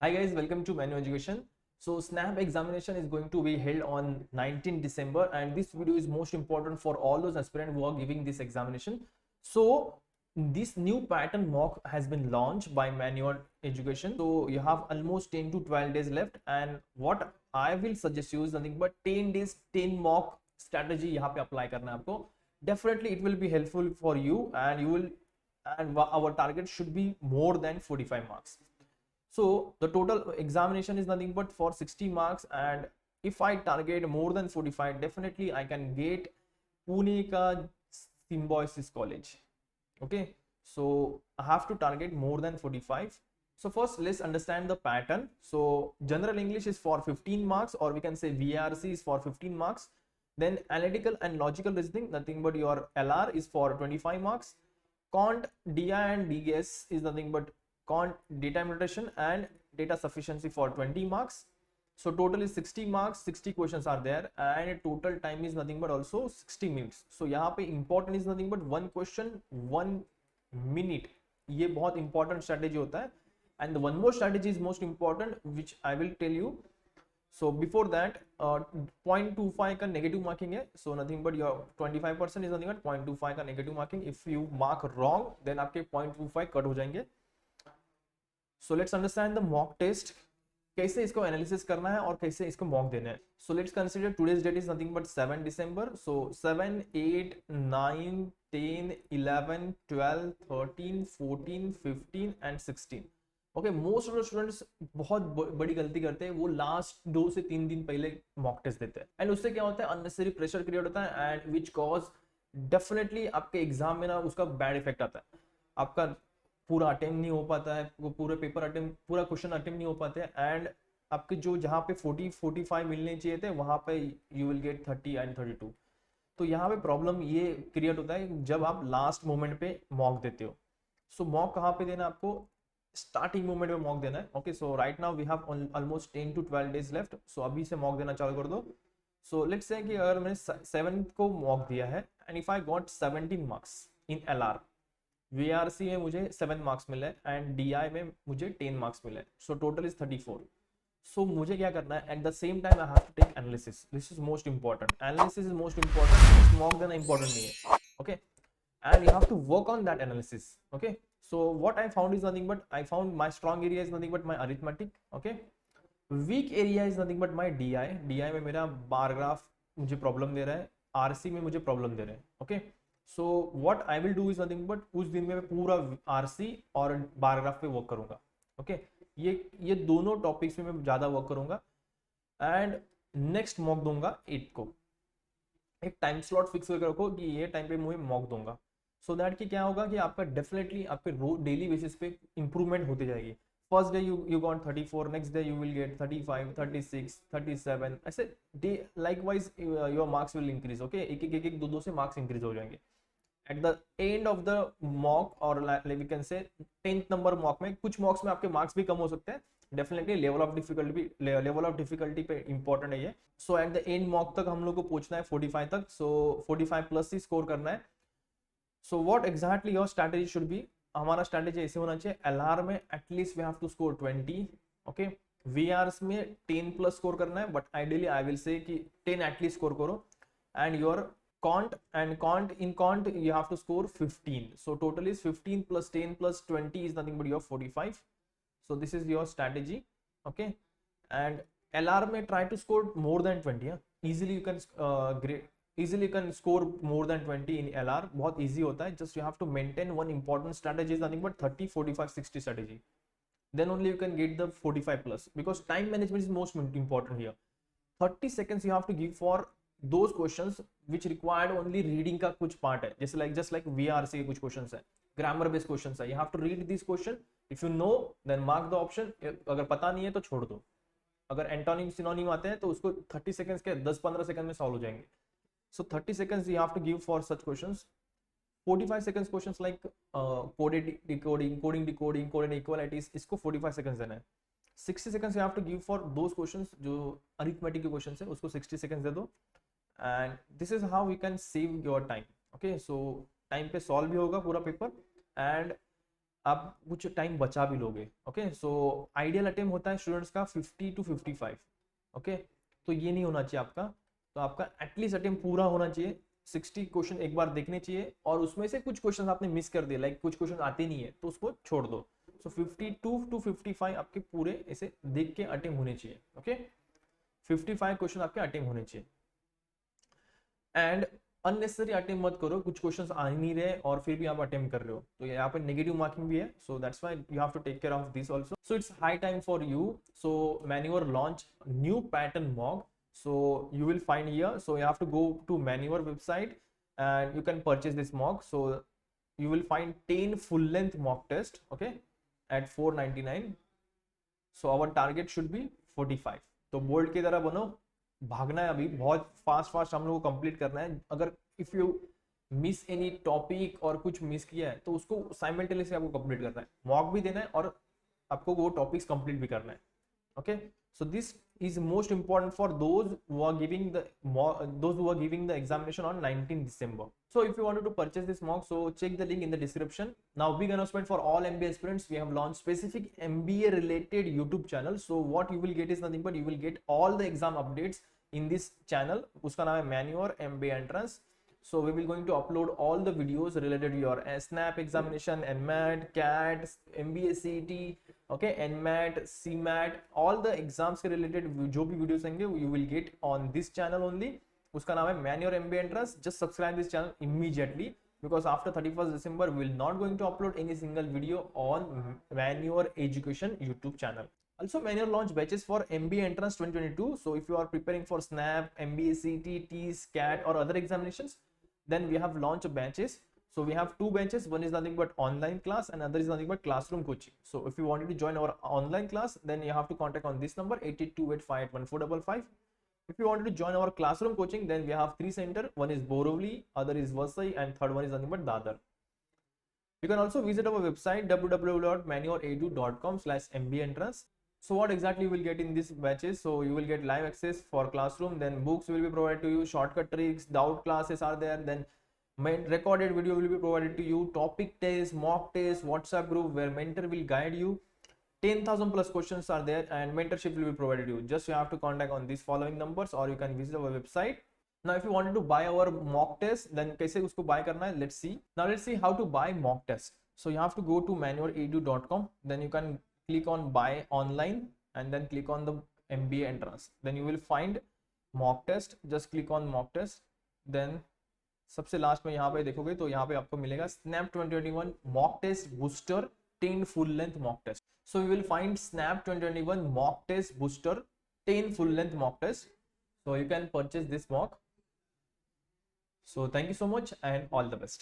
Hi guys, welcome to Manu Education. So SNAP examination is going to be held on 19 December and this video is most important for all those aspirants who are giving this examination. So this new pattern mock has been launched by Manual Education. So you have almost 10 to 12 days left and what I will suggest you is nothing but 10 days 10 mock strategy यहाँ पे apply करना है आपको. Definitely it will be helpful for you and our target should be more than 45 marks. So the total examination is nothing but for 60 marks, and if I target more than 45, definitely I can get Pune ka Symbiosis College. Okay, so I have to target more than 45. So first let's understand the pattern. So general English is for 15 marks, or we can say VRC is for 15 marks. Then analytical and logical reasoning, nothing but your LR is for 25 marks. Cont, DI and DGS is nothing but cont, data interpretation and data sufficiency for 20 marks. So total is 60 marks, 60 questions are there and total time is nothing but also 60 minutes. So यहाँ पे important is nothing but one question 1 minute. ये बहुत important strategy होता है and one more strategy is most important which I will tell you. So before that 0.25 का negative marking है, so nothing but your 25% is nothing but 0.25 का negative marking. If you mark wrong then आपके 0.25 cut हो जाएंगे. So let's understand the mock test. कैसे इसको analysis करना है और कैसे इसको मॉक देना है. So let's consider today's date is nothing but 7 December. So 7 8 9 10 11 12 13 14 15 and 16. Okay, most of the students बहुत बड़ी गलती करते हैं, वो लास्ट 2 से 3 दिन पहले मॉक टेस्ट देते हैं एंड उससे क्या होता है अननेसेसरी प्रेशर क्रिएट होता है एंड विच कॉज डेफिनेटली आपके एग्जाम में ना उसका बैड इफेक्ट आता है. आपका पूरा अटेम्प्ट नहीं हो पाता है, वो पूरे पेपर अटेम्प्ट पूरा क्वेश्चन अटेम्प्ट नहीं हो पाते हैं एंड आपके जो जहाँ पे 40-45 मिलने चाहिए थे वहाँ पे यू विल गेट 30 एंड 32. तो यहाँ पे प्रॉब्लम ये क्रिएट होता है जब आप लास्ट मोमेंट पे मॉक देते हो. सो मॉक कहाँ पे देना है आपको, स्टार्टिंग मोमेंट में मॉक देना है. Okay, so right now we have almost 10 to 12 days left. So अभी से मॉक देना चालू कर दो. सो लेट्स से कि अगर मैंने 7 को मॉक दिया है and if I got 17 marks in LR, VRC में मुझे 7 मार्क्स मिले एंड DI में मुझे 10 मार्क्स मिले, सो टोटल इज 34. सो मुझे क्या करना है, at the same time I have to take analysis. This is most important. Analysis is most important, mock देना इंपॉर्टेंट नहीं है. Okay, and you have to work on that analysis. Okay, so what I found is nothing but I found my strong area is nothing but my arithmetic. Okay, weak area is nothing but my DI में मेरा bar graph मुझे problem दे रहा है, RC में मुझे problem दे रहे हैं. Okay, so what I will do is nothing but उस दिन में मैं पूरा RC और बार ग्राफ पे वर्क करूंगा. ओके, ये दोनों टॉपिक्स में मैं ज्यादा वर्क करूंगा एंड नेक्स्ट मॉक दूंगा 8 को. एक टाइम स्लॉट फिक्स करके रखो कि ये टाइम पे मुझे मॉक दूंगा, सो दैट कि क्या होगा कि आपका डेफिनेटली आपके डेली बेसिस पे इंप्रूवमेंट होती जाएगी. First day you got 34, next day you will get 35 36 37, ऐसे day likewise your marks will increase. Okay, एक दो से मार्क्स इंक्रीज हो जाएंगे at the end of the mock और we can say 10th number mock में. कुछ मॉक्स में आपके मार्क्स भी कम हो सकते हैं, डेफिनेटली लेवल ऑफ डिफिकल्टी पे इंपॉर्टेंट है ये. सो एट द एंड मॉक तक हम लोग को पहुंचना है 45 तक, सो 45 प्लस ही स्कोर करना है. So what exactly your strategy should be. हमारा स्ट्रैटेजी ऐसे होना चाहिए, LR में at least we have to score 20. Okay, VRs में 10 प्लस स्कोर करना है, but ideally I will say कि 10 एटलीस्ट स्कोर करो and your in cont you have to score 15. So total is 15 plus 10 plus 20 is nothing but your 45. So this is your strategy. Okay, and LR may try to score more than 20. Yeah? Easily you can score more than 20 in LR. बहुत easy होता है, just you have to maintain one important strategy is nothing but 30 45 60 strategy. Then only you can get the 45 plus, because time management is most important here. 30 seconds you have to give for those questions which required only reading का कुछ part है, जैसे just like VRC के कुछ questions है, grammar based questions है. You have to read these question. If you know then mark the option. अगर पता नहीं है तो छोड़ दो. अगर एंटोनिम सिनोनिम आते हैं तो उसको 30 seconds के 10-15 सेकंड में सॉल्व हो जाएंगे. So 30 seconds you have to give for such questions. 45 seconds questions like coded decoding, coding decoding, coded inequalities, इसको 45 seconds देना है. 60 seconds you have to give for those questions जो अरिथमेटिक के questions है, उसको 60 seconds दे दो. And this is how we can save your time. Okay, so time पे solve भी होगा पूरा पेपर and आप कुछ टाइम बचा भी लोगे। ओके, सो आइडियल अटेम्प्ट होता है स्टूडेंट्स का 50 to 55। ओके, तो ये नहीं होना चाहिए आपका, तो आपका एटलीस्ट अटेम्प्ट पूरा होना चाहिए, 60 क्वेश्चन एक बार देखने चाहिए, और उसमें से कुछ क्वेश्चन आपने मिस कर दिए, लाइक कुछ क्वेश्चन आते नहीं है तो उसको छोड़ दो। सो 52 to 55 आपके पूरे ऐसे देख के अटेम्प्ट होने चाहिए। ओके, 55 क्वेश्चन आपके अटेम्प्ट होने चाहिए। एंड अननेसेसरी अटेम्प्ट मत करो, कुछ क्वेश्चंस आ ही नहीं रहे और फिर भी आप अटेम्प्ट कर रहे हो, तो यहाँ पे नेगेटिव मार्किंग भी है। So that's why you have to take care of this also. So it's high time for you, so Manure launch new pattern mock, so you will find here, so you have to go to Manure website and you can purchase this mock. So you will find 10 full length mock test, okay, at 499. so our target should be 45। तो bold की तरह बनो, भागना है अभी, बहुत fast fast हम लोग को कंप्लीट करना है। अगर if you miss any topic और कुछ मिस किया है तो उसको साइमल्टेनियसली आपको कंप्लीट करना है, मॉक भी देना है और आपको वो टॉपिक्स कंप्लीट भी करना है। okay, so this is most important for those who are giving the examination on 19 December. So if you wanted to purchase this mock, so check the link in the description. Now, big announcement for all MBA aspirants, we have launched specific MBA related YouTube channel. So what you will get is nothing but you will get all the exam updates in this channel. Uska naam hai Manure MBA Entrance. So we will going to upload all the videos related to your SNAP examination, NMAT, CAT, MBA CET, okay, NMAT, CMAT, all the exams के related जो भी videos आएंगे you will get on this channel only. उसका नाम है Manure MBA Entrance. Just subscribe this channel immediately because after 31st December we will not going to upload any single video on Manure Education YouTube channel. Also, Manure launch batches for MBA Entrance 2022. So if you are preparing for SNAP, MBA CET, TEAS, CAT or other examinations, then we have launched batches. So we have two batches, one is nothing but online class and other is nothing but classroom coaching. So if you wanted to join our online class, then you have to contact on this number 8228581455. If you wanted to join our classroom coaching, then we have 3 centers, one is Borivali, other is Vasai, and third one is nothing but Dadar. You can also visit our website www.manureedu.com/MBA-entrance. So what exactly you will get in these batches? So you will get live access for classroom, then books will be provided to you, shortcut tricks, doubt classes are there, then recorded video will be provided to you, topic test, mock test, WhatsApp group where mentor will guide you, 10,000 plus questions are there, and mentorship will be provided to you. Just you have to contact on these following numbers or you can visit our website. Now if you wanted to buy our mock test, then कैसे उसको buy करना है, let's see. Now let's see how to buy mock test. So you have to go to manureedu.com, then you can click on buy online and then click on the MBA entrance. Then you will find mock test. Just click on mock test. Then सबसे last में यहाँ पे देखोगे तो यहाँ पे आपको मिलेगा SNAP 2021 mock test booster 10 full length mock test. So you will find SNAP 2021 mock test booster 10 full length mock test. So you can purchase this mock. So thank you so much and all the best.